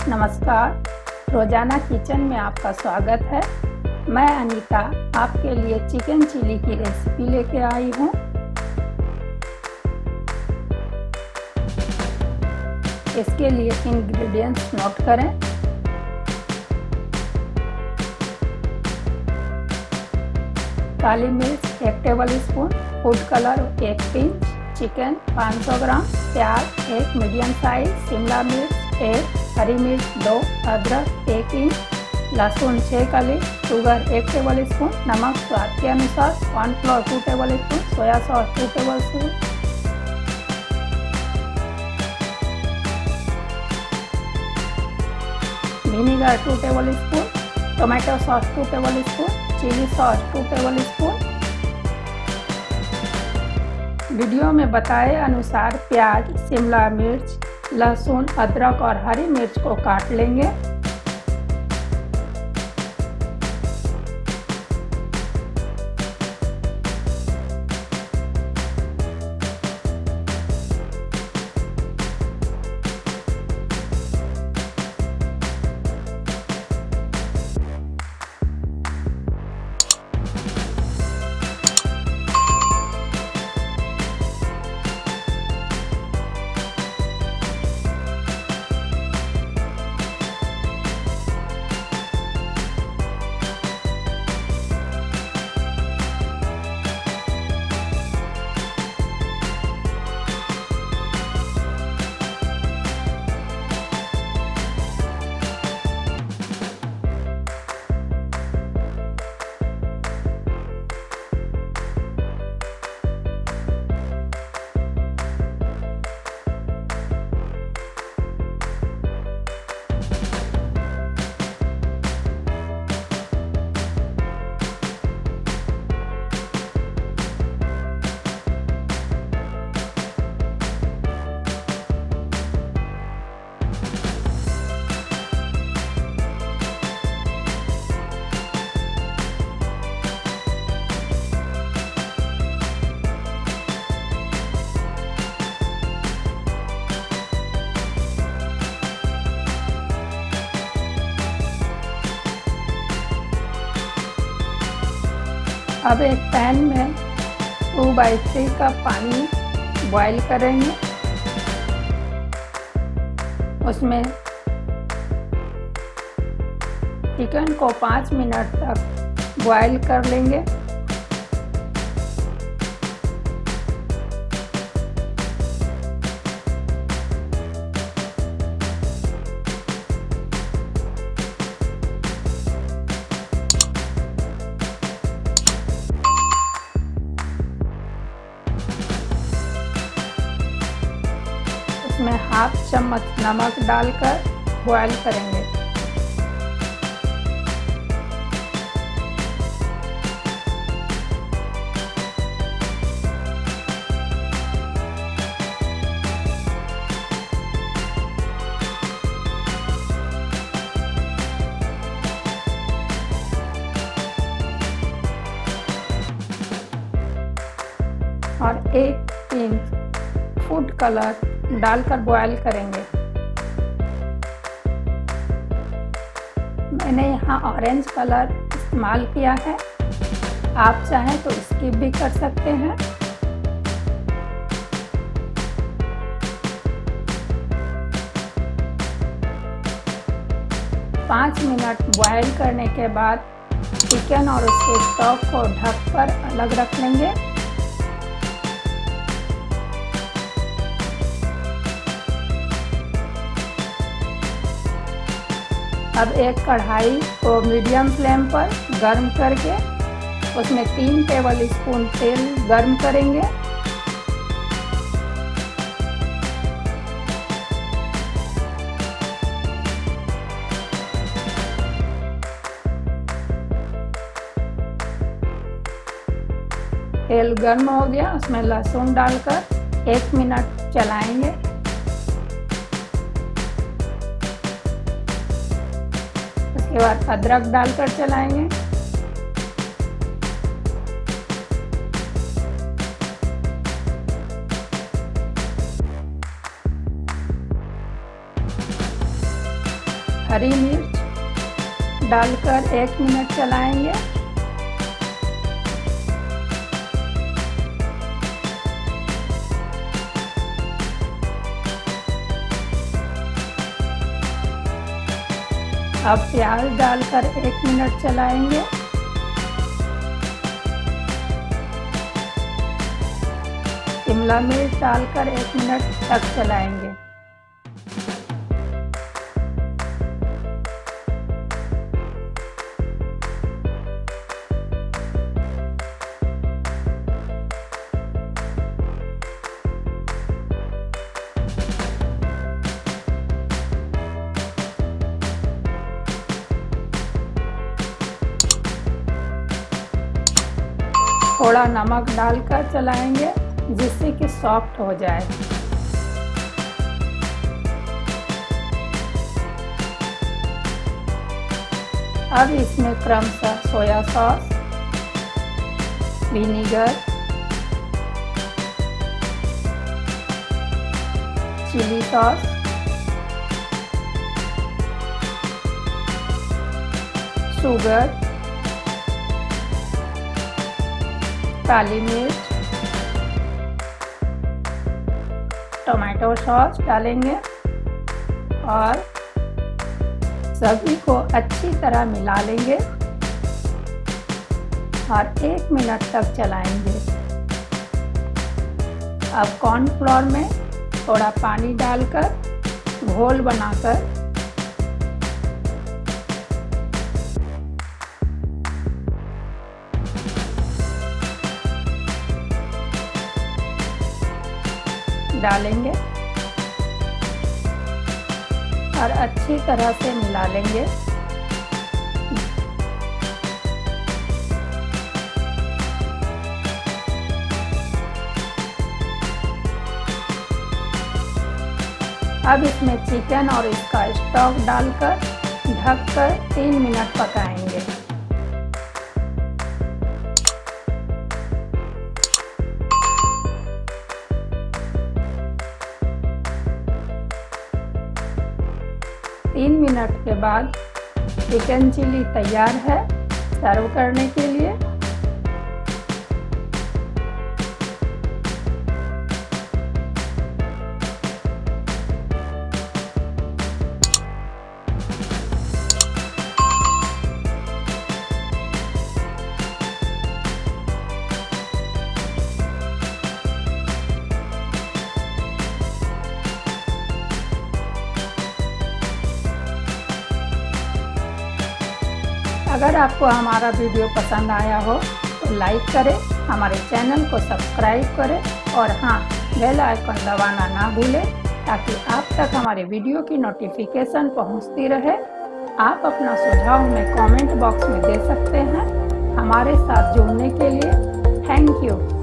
नमस्कार। रोजाना किचन में आपका स्वागत है। मैं अनीता आपके लिए चिकन चिली की रेसिपी लेके आई हूँ। इसके लिए इंग्रेडिएंट्स नोट करें। काली मिर्च 1 table spoon, food colour 1 pinch, chicken 500 ग्राम, प्याज 1 मीडियम साइज, शिमला मिर्च 1, हरी मिर्च 2, अदरक 1 इंच, लहसुन 6 कली, शुगर 1 टेबल स्पून, नमक स्वाद के अनुसार, cornflour 2 tablespoon, soya sauce 2 tablespoon, vinegar 2 tablespoon, tomato sauce 2 tablespoon, chilli sauce 2 tablespoon. Video में बताए अनुसार प्याज, शिमला मिर्च, लहसुन, अदरक और हरी मिर्च को काट लेंगे। अब एक पैन में 2/3 कप पानी बॉईल करेंगे। उसमें चिकन को 5 मिनट तक बॉईल कर लेंगे। इसमें हाफ चम्मच नमक डालकर बॉईल करेंगे। और 1 पिंच फूड कलर डालकर बॉईल करेंगे। मैंने यहाँ ऑरेंज कलर इस्तेमाल किया है, आप चाहें तो स्किप भी कर सकते हैं। पाँच मिनट बॉईल करने के बाद चिकन और उसके स्टॉक को ढककर अलग रख लेंगे। अब एक कढ़ाई को मीडियम फ्लेम पर गर्म करके उसमें 3 टेबल स्पून तेल गर्म करेंगे। तेल गर्म हो गया, उसमें लहसुन डालकर 1 मिनट चलाएंगे। उसके बाद अदरक डालकर चलाएंगे। हरी मिर्च डालकर 1 मिनट चलाएंगे। अब प्याज डालकर 1 मिनट चलाएंगे। शिमला मिर्च डालकर 1 मिनट तक चलाएंगे। थोड़ा नमक डालकर चलाएंगे जिससे कि सॉफ्ट हो जाए। अब इसमें क्रमशः soya sauce, vinegar, chilli sauce, sugar, काली मिर्च, टोमेटो सॉस डालेंगे और सभी को अच्छी तरह मिला लेंगे और 1 मिनट तक चलाएंगे। अब कॉर्नफ्लोर में थोड़ा पानी डालकर घोल बनाकर डालेंगे और अच्छी तरह से मिला लेंगे। अब इसमें चिकन और इसका स्टॉक डालकर ढककर 3 मिनट पकाएंगे। तीन मिनट के बाद चिकन चिली तैयार है सर्व करने के लिए। अगर आपको हमारा वीडियो पसंद आया हो तो लाइक करें, हमारे चैनल को सब्सक्राइब करें और हाँ, बेल आइकन दबाना ना भूलें ताकि आप तक हमारे वीडियो की नोटिफिकेशन पहुंचती रहे। आप अपना सुझाव हमें कमेंट बॉक्स में दे सकते हैं। हमारे साथ जुड़ने के लिए थैंक यू।